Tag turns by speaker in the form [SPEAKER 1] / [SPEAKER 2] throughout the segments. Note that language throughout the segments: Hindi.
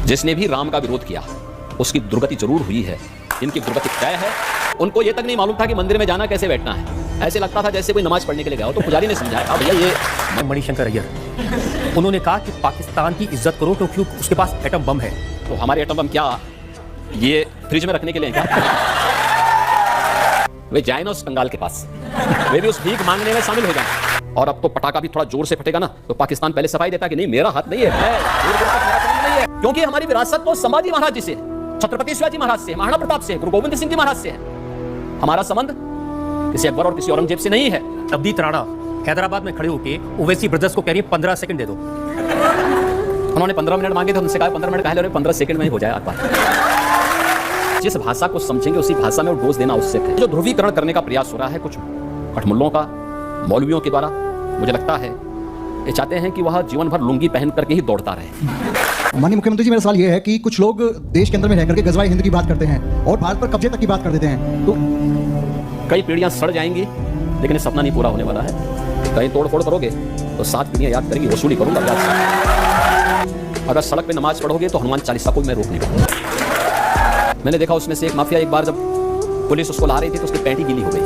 [SPEAKER 1] जिसने भी राम का विरोध किया उसकी दुर्गति जरूर हुई है। इनकी दुर्गति तय है। उनको यह तक नहीं मालूम था कि मंदिर में जाना कैसे बैठना है। ऐसे लगता था जैसे कोई नमाज पढ़ने के लिए गया हो। तो पुजारी ने समझाया भैया ये
[SPEAKER 2] मणिशंकर अय्यर उन्होंने कहा कि पाकिस्तान की इज्जत करो क्योंकि उसके पास एटम बम है।
[SPEAKER 1] तो हमारे एटम बम क्या ये फ्रिज में रखने के लिए क्या? वे जाए ना उस कंगाल के पास, वे भी उस भीख मांगने में शामिल हो जाए। और अब तो पटाखा भी थोड़ा जोर से फटेगा ना तो पाकिस्तान पहले सफाई देता कि नहीं मेरा हाथ नहीं है, नहीं है। क्योंकि हमारी विरासत तो संभाजी महाराज जी से, छत्रपति शिवाजी महाराज से, महाराणा प्रताप से, गुरु गोविंद सिंह जी महाराज से है। हमारा संबंध किसी अकबर और किसी औरंगजेब से नहीं है।
[SPEAKER 2] अवधीत राणा हैदराबाद में खड़े होकर ओवैसी ब्रदर्स को कह रही है 15 सेकंड दे दो।
[SPEAKER 1] उन्होंने 15 मिनट मांगे थे, उनसे कहा 15 मिनट कहा, 15 सेकंड में ही हो जाए बात। जिस भाषा को समझेंगे उसी भाषा में वो डोज देना आवश्यक है। जो ध्रुवीकरण करने का प्रयास हो रहा है कुछ कठमुल्लों का, मौलवियों के द्वारा, मुझे लगता है ये चाहते हैं कि वह जीवन भर लुंगी पहन करके ही दौड़ता रहे।
[SPEAKER 3] माननीय मुख्यमंत्री जी, मेरा सवाल ये है कि कुछ लोग देश के अंदर में रह करके गजवाए हिंद की बात करते हैं और भारत पर कब्जे तक की बात कर देते हैं। तो
[SPEAKER 1] कई पीढ़ियां सड़ जाएंगी लेकिन सपना नहीं पूरा होने वाला है। कहीं तोड़ फोड़ करोगे तो 7 पीढ़ियां याद करेंगी, वसूली करूंगा याद से। अगर सड़क पे नमाज पढ़ोगे तो हनुमान चालीसा को मैं रोक नहीं पाऊंगा। मैंने देखा उसमें से एक माफिया एक बार जब पुलिस उसको ला रही थी तो उसकी पैंटी गीली हो गई।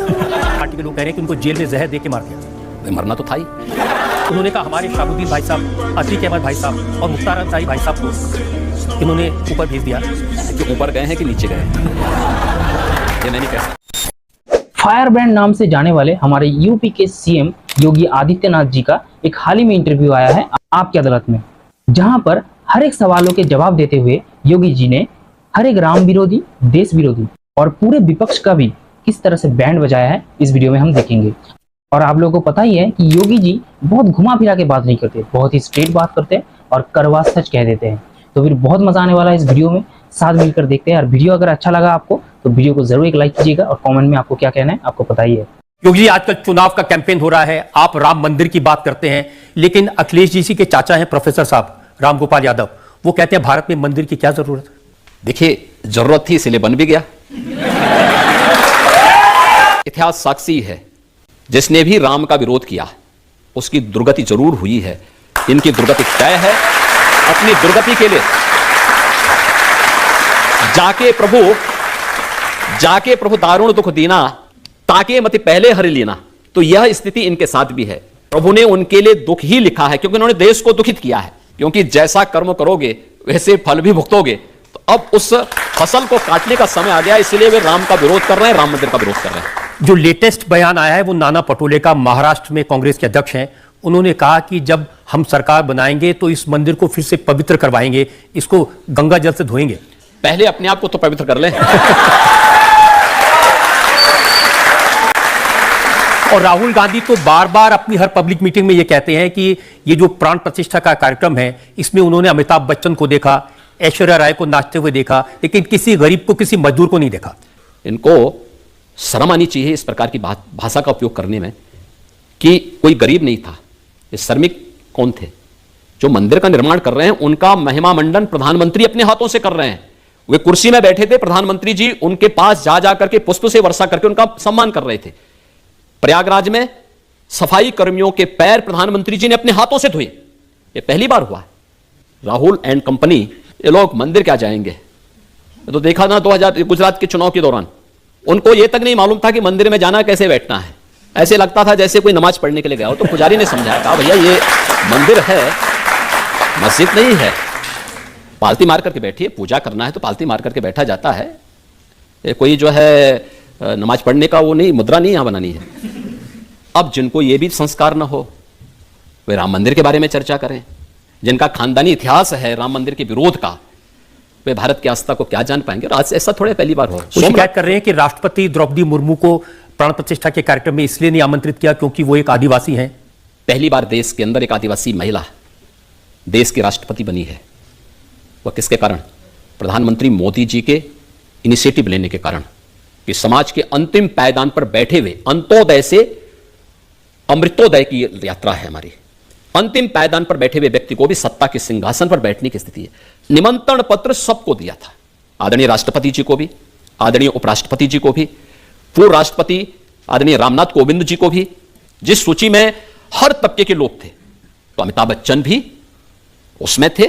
[SPEAKER 2] पार्टी के लोग कह रहे हैं कि उनको जेल में जहर दे के मार दिया।
[SPEAKER 1] मरना तो था ही।
[SPEAKER 2] उन्होंने कहा हमारे शाहबुद्दीन भाई साहब, अतीक अहमद भाई साहब और मुख्तार अंसारी भाई साहब को इन्होंने ऊपर भेज दिया।
[SPEAKER 1] कि ऊपर गए हैं कि नीचे गए ये मैं नहीं कह सकता।
[SPEAKER 4] फायर ब्रांड नाम से जाने वाले हमारे यूपी के सीएम योगी आदित्यनाथ जी का एक हाल ही में इंटरव्यू आया है आपकी अदालत में, जहां पर हर एक सवालों के जवाब देते हुए योगी जी ने हर एक राम विरोधी, देश विरोधी और पूरे विपक्ष का भी किस तरह से बैंड बजाया है इस वीडियो में हम देखेंगे। और आप लोगों को पता ही है कि योगी जी बहुत घुमा फिरा के बात नहीं करते, बहुत ही स्ट्रेट बात करते हैं और कड़वा सच कह देते हैं। तो फिर बहुत मजा आने वाला है इस वीडियो में, साथ मिलकर देखते हैं। और वीडियो अगर अच्छा लगा आपको तो वीडियो को जरूर एक लाइक कीजिएगा और कमेंट में आपको क्या कहना है आपको पता ही है।
[SPEAKER 2] योगी जी, आजकल चुनाव का कैंपेन हो रहा है, आप राम मंदिर की बात करते हैं, लेकिन अखिलेश जी के चाचा हैं प्रोफेसर साहब राम गोपाल यादव, वो कहते हैं भारत में मंदिर की क्या जरूरत है?
[SPEAKER 1] देखिए जरूरत थी इसलिए बन भी गया। इतिहास साक्षी है, जिसने भी राम का विरोध किया उसकी दुर्गति जरूर हुई है। इनकी दुर्गति तय है। अपनी दुर्गति के लिए जाके प्रभु दारुण दुख दीना, ताके मति पहले हरि लेना। तो यह स्थिति इनके साथ भी है। प्रभु ने उनके लिए दुख ही लिखा है क्योंकि उन्होंने देश को दुखित किया है। क्योंकि जैसा कर्म करोगे वैसे फल भी भुगतोगे। तो अब उस फसल को काटने का समय आ गया, इसलिए वे राम का विरोध कर रहे हैं, राम मंदिर का विरोध कर रहे हैं।
[SPEAKER 2] जो लेटेस्ट बयान आया है वो नाना पटोले का, महाराष्ट्र में कांग्रेस के अध्यक्ष हैं। उन्होंने कहा कि जब हम सरकार बनाएंगे तो इस मंदिर को फिर से पवित्र करवाएंगे, इसको गंगा जल से धोएंगे।
[SPEAKER 1] पहले अपने आप को तो पवित्र कर लें।
[SPEAKER 2] और राहुल गांधी तो बार बार अपनी हर पब्लिक मीटिंग में ये कहते हैं कि ये जो प्राण प्रतिष्ठा का कार्यक्रम है इसमें उन्होंने अमिताभ बच्चन को देखा, ऐश्वर्या राय को नाचते हुए देखा, लेकिन किसी गरीब को, किसी मजदूर को नहीं देखा।
[SPEAKER 1] इनको शर्म आनी चाहिए इस प्रकार की भाषा का उपयोग करने में कि कोई गरीब नहीं था। ये श्रमिक कौन थे? जो मंदिर का निर्माण कर रहे हैं उनका महिमा मंडन प्रधानमंत्री अपने हाथों से कर रहे हैं। वे कुर्सी में बैठे थे, प्रधानमंत्री जी उनके पास जा करके पुष्प से वर्षा करके उनका सम्मान कर रहे थे। प्रयागराज में सफाई कर्मियों के पैर प्रधानमंत्री जी ने अपने हाथों से धोए। ये पहली बार हुआ है। राहुल एंड कंपनी, ये लोग मंदिर क्या जाएंगे? तो देखा ना 2000 गुजरात के चुनाव के दौरान उनको यह तक नहीं मालूम था कि मंदिर में जाना कैसे बैठना है। ऐसे लगता था जैसे कोई नमाज पढ़ने के लिए गया हो। तो पुजारी ने समझाया, कहा भैया ये मंदिर है, मस्जिद नहीं है। पालती मार करके बैठिए, पूजा करना है तो पालती मार करके बैठा जाता है। ये कोई जो है नमाज पढ़ने का वो नहीं, मुद्रा नहीं यहां बनानी है। अब जिनको ये भी संस्कार ना हो वे राम मंदिर के बारे में चर्चा करें। जिनका खानदानी इतिहास है राम मंदिर के विरोध का, वे भारत की आस्था को क्या जान पाएंगे? और आज ऐसा थोड़ा पहली बार हो।
[SPEAKER 2] शिकायत कर रहे हैं कि राष्ट्रपति द्रौपदी मुर्मू को प्राण प्रतिष्ठा के कार्यक्रम में इसलिए नहीं आमंत्रित किया क्योंकि वो एक आदिवासी हैं।
[SPEAKER 1] पहली बार देश के अंदर एक आदिवासी महिला देश की राष्ट्रपति बनी है। वह किसके कारण? प्रधानमंत्री मोदी जी के इनिशिएटिव लेने के कारण। कि समाज के अंतिम पायदान पर बैठे हुए, अंत्योदय से अमृतोदय की यात्रा है हमारी, अंतिम पायदान पर बैठे हुए व्यक्ति को भी सत्ता के सिंहासन पर बैठने की स्थिति है। निमंत्रण पत्र सबको दिया था, आदरणीय राष्ट्रपति जी को भी, आदरणीय उपराष्ट्रपति जी को भी, पूर्व राष्ट्रपति आदरणीय रामनाथ कोविंद जी को भी, जिस सूची में हर तबके के लोग थे। तो अमिताभ बच्चन भी उसमें थे,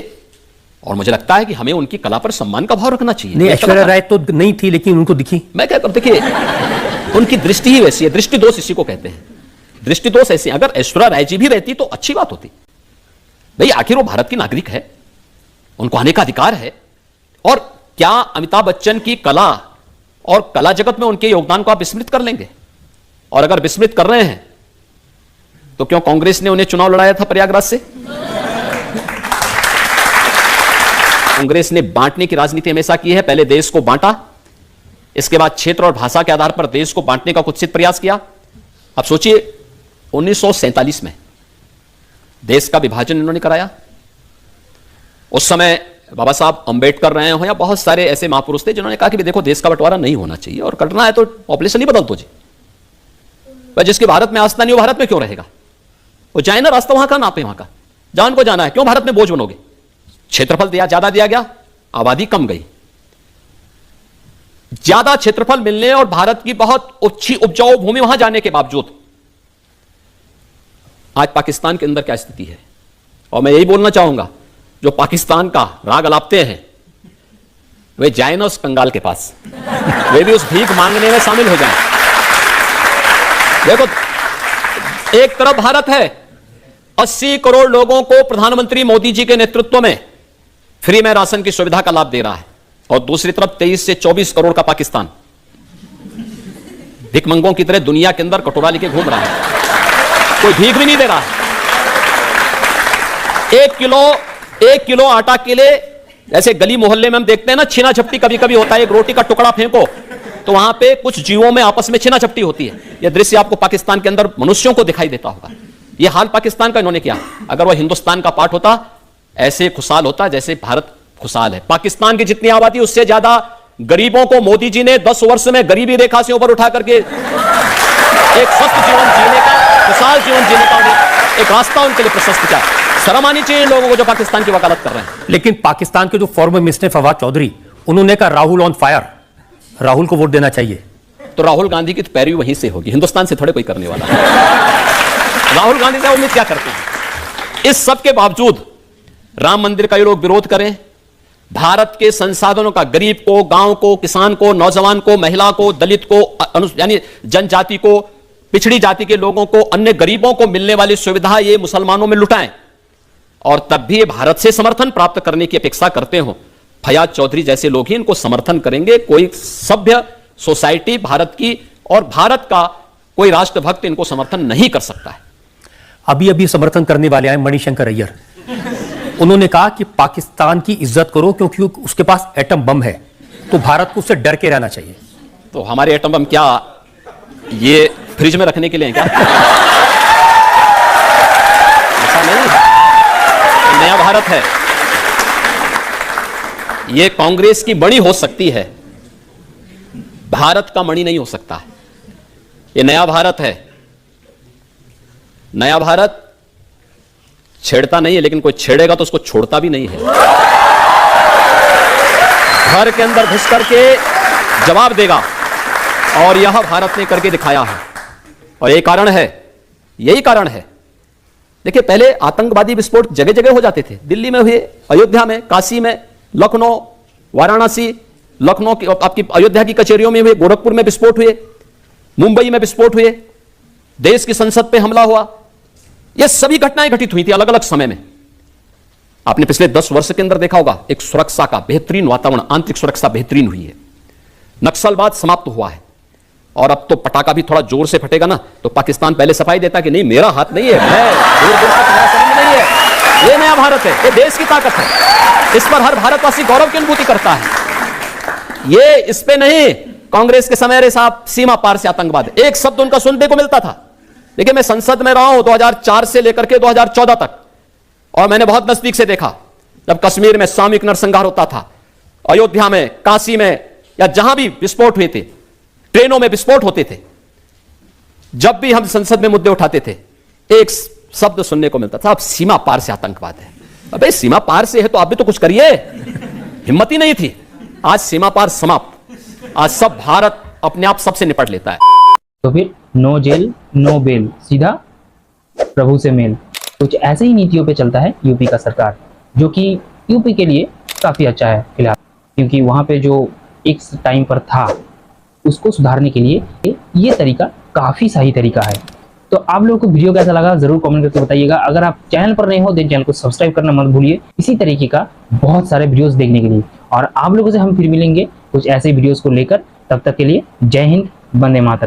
[SPEAKER 1] और मुझे लगता है कि हमें उनकी कला पर सम्मान का भाव रखना चाहिए।
[SPEAKER 2] नहीं, ऐश्वर्या राय तो नहीं थी, लेकिन उनको दिखी।
[SPEAKER 1] मैं कहता हूं, देखिए, उनकी दृष्टि ही वैसी है, दृष्टि दोष इसी को कहते हैं। दृष्टि दोष ऐसी, अगर ऐश्वर्या राय जी भी रहती तो अच्छी बात होती। भाई आखिर वो भारत की नागरिक है, उनको आने का अधिकार है। और क्या अमिताभ बच्चन की कला और कला जगत में उनके योगदान को आप विस्मृत कर लेंगे? और अगर विस्मृत कर रहे हैं तो क्यों कांग्रेस ने उन्हें चुनाव लड़ाया था प्रयागराज से? कांग्रेस ने बांटने की राजनीति हमेशा की है। पहले देश को बांटा, इसके बाद क्षेत्र और भाषा के आधार पर देश को बांटने का कुत्सित प्रयास किया। अब सोचिए, 1947 में देश का विभाजन इन्होंने कराया। उस समय बाबा साहब अंबेडकर रहे हो या बहुत सारे ऐसे महापुरुष थे जिन्होंने कहा कि देखो, देश का बंटवारा नहीं होना चाहिए, और करना है तो पॉपुलेशन ही बदल दो जी। पर जिसके भारत में आस्था नहीं, वो भारत में क्यों रहेगा? वो जाए ना, रास्ता वहां का नापे, वहां का जान को जाना है, क्यों भारत में बोझ बनोगे? क्षेत्रफल ज्यादा दिया गया, आबादी कम गई। ज्यादा क्षेत्रफल मिलने और भारत की बहुत अच्छी उपजाऊ भूमि वहां जाने के बावजूद आज पाकिस्तान के अंदर क्या स्थिति है? और मैं यही बोलना चाहूंगा, जो पाकिस्तान का राग अलापते हैं वे जाए ना उस कंगाल के पास, वे भी उस भीख मांगने में शामिल हो जाएं। देखो, एक तरफ भारत है, 80 करोड़ लोगों को प्रधानमंत्री मोदी जी के नेतृत्व में फ्री में राशन की सुविधा का लाभ दे रहा है, और दूसरी तरफ 23 से 24 करोड़ का पाकिस्तान भिखमंगों की तरह दुनिया के अंदर कटोरा लेके घूम रहा है, कोई भीख भी नहीं दे रहा है। 1 किलो आटा के लिए, जैसे गली मोहल्ले में हम देखते हैं ना, छीना झपटी कभी कभी होता है, एक रोटी का टुकड़ा फेंको तो वहां पे कुछ जीवों में आपस में छीना झपटी होती है। यह दृश्य आपको पाकिस्तान के अंदर मनुष्यों को दिखाई देता होगा। यह हाल पाकिस्तान का इन्होंने किया। अगर वह हिंदुस्तान का पार्ट होता, ऐसे खुशहाल होता जैसे भारत खुशहाल है। पाकिस्तान की जितनी आबादी, उससे ज्यादा गरीबों को मोदी जी ने 10 वर्ष में गरीबी रेखा से ऊपर उठा करके एक स्वस्थ जीवन जीने का, खुशहाल जीवन जीने का एक रास्ता उनके लिए प्रशस्त किया। शर्म आनी चाहिए लोगों को जो पाकिस्तान की वकालत कर रहे हैं।
[SPEAKER 2] लेकिन पाकिस्तान के जो फॉर्मर मिनिस्टर फवाद चौधरी, उन्होंने कहा राहुल ऑन फायर, राहुल को वोट देना चाहिए।
[SPEAKER 1] तो राहुल गांधी की तो पैरवी वहीं से होगी, हिंदुस्तान से थोड़े कोई करने वाला है। राहुल गांधी से उम्मीद क्या करते हैं? इस सब के बावजूद राम मंदिर का ये लोग विरोध करें, भारत के संसाधनों का गरीब को, गांव को, किसान को, नौजवान को, महिला को, दलित को, यानी जनजाति को, पिछड़ी जाति के लोगों को, अन्य गरीबों को मिलने वाली सुविधा ये मुसलमानों में लुटाएं, और तब भी ये भारत से समर्थन प्राप्त करने की अपेक्षा करते हो। फयाज चौधरी जैसे लोग ही इनको समर्थन करेंगे। कोई सभ्य सोसाइटी भारत की और भारत का कोई राष्ट्रभक्त इनको समर्थन नहीं कर सकता है।
[SPEAKER 2] अभी अभी समर्थन करने वाले आए मणिशंकर अय्यर, उन्होंने कहा कि पाकिस्तान की इज्जत करो क्योंकि उसके पास एटम बम है, तो भारत को उससे डर के रहना चाहिए।
[SPEAKER 1] तो हमारे एटम बम क्या ये फ्रिज में रखने के लिए क्या? ऐसा नहीं, नया भारत है। ये कांग्रेस की मणि हो सकती है, भारत का मणि नहीं हो सकता है। ये नया भारत है। नया भारत छेड़ता नहीं है, लेकिन कोई छेड़ेगा तो उसको छोड़ता भी नहीं है। घर के अंदर घुस करके जवाब देगा, और यह भारत ने करके दिखाया है। और यही कारण है, यही कारण है। देखिए, पहले आतंकवादी विस्फोट जगह जगह हो जाते थे। दिल्ली में हुए, अयोध्या में, काशी में, लखनऊ, वाराणसी, लखनऊ की आपकी अयोध्या की कचहरियों में हुए, गोरखपुर में विस्फोट हुए, मुंबई में विस्फोट हुए, देश की संसद पे हमला हुआ। ये सभी घटनाएं घटित हुई थी अलग अलग समय में। आपने पिछले 10 वर्ष के अंदर देखा होगा, एक सुरक्षा का बेहतरीन वातावरण, आंतरिक सुरक्षा बेहतरीन हुई है। नक्सलवाद समाप्त हुआ है, और अब तो पटाखा भी थोड़ा जोर से फटेगा ना तो पाकिस्तान पहले सफाई देता कि नहीं, मेरा हाथ नहीं है, मैं दूर दूर तक मेरा शरीर नहीं है। ये नया भारत है, ये देश की ताकत है। इस पर हर भारतवासी गौरव की अनुभूति करता है। ये इस पे नहीं, कांग्रेस के समय अरे साहब सीमा पार से आतंकवाद, एक शब्द उनका सुनने को मिलता था। देखिए, मैं संसद में रहा हूं 2004 से लेकर के 2014 तक, और मैंने बहुत नजदीक से देखा जब कश्मीर में सामूहिक नरसंहार होता था, अयोध्या में, काशी में, या जहां भी विस्फोट हुए थे, ट्रेनों में विस्फोट होते थे। जब भी हम संसद में मुद्दे उठाते थे, एक शब्द सुनने को मिलता था, अब सीमा पार से आतंकवाद है। अबे सीमा पार से है तो आप भी तो कुछ करिए। हिम्मत ही नहीं थी। आज सीमा पार समाप्त, आज सब भारत अपने आप सबसे निपट लेता है।
[SPEAKER 4] तो फिर नो जेल नो बेल, सीधा प्रभु से मेल। कुछ ऐसे ही नीतियों पे चलता है यूपी का सरकार, जो कि यूपी के लिए काफ़ी अच्छा है फिलहाल, क्योंकि वहाँ पे जो एक टाइम पर था उसको सुधारने के लिए ये तरीका काफ़ी सही तरीका है। तो आप लोगों को वीडियो कैसा लगा ज़रूर कमेंट करके बताइएगा। अगर आप चैनल पर नए हो तो चैनल को सब्सक्राइब करना मत भूलिए इसी तरीके का बहुत सारे वीडियोस देखने के लिए। और आप लोगों से हम फिर मिलेंगे कुछ ऐसे वीडियोस को लेकर। तब तक के लिए जय हिंद, वंदे मातरम।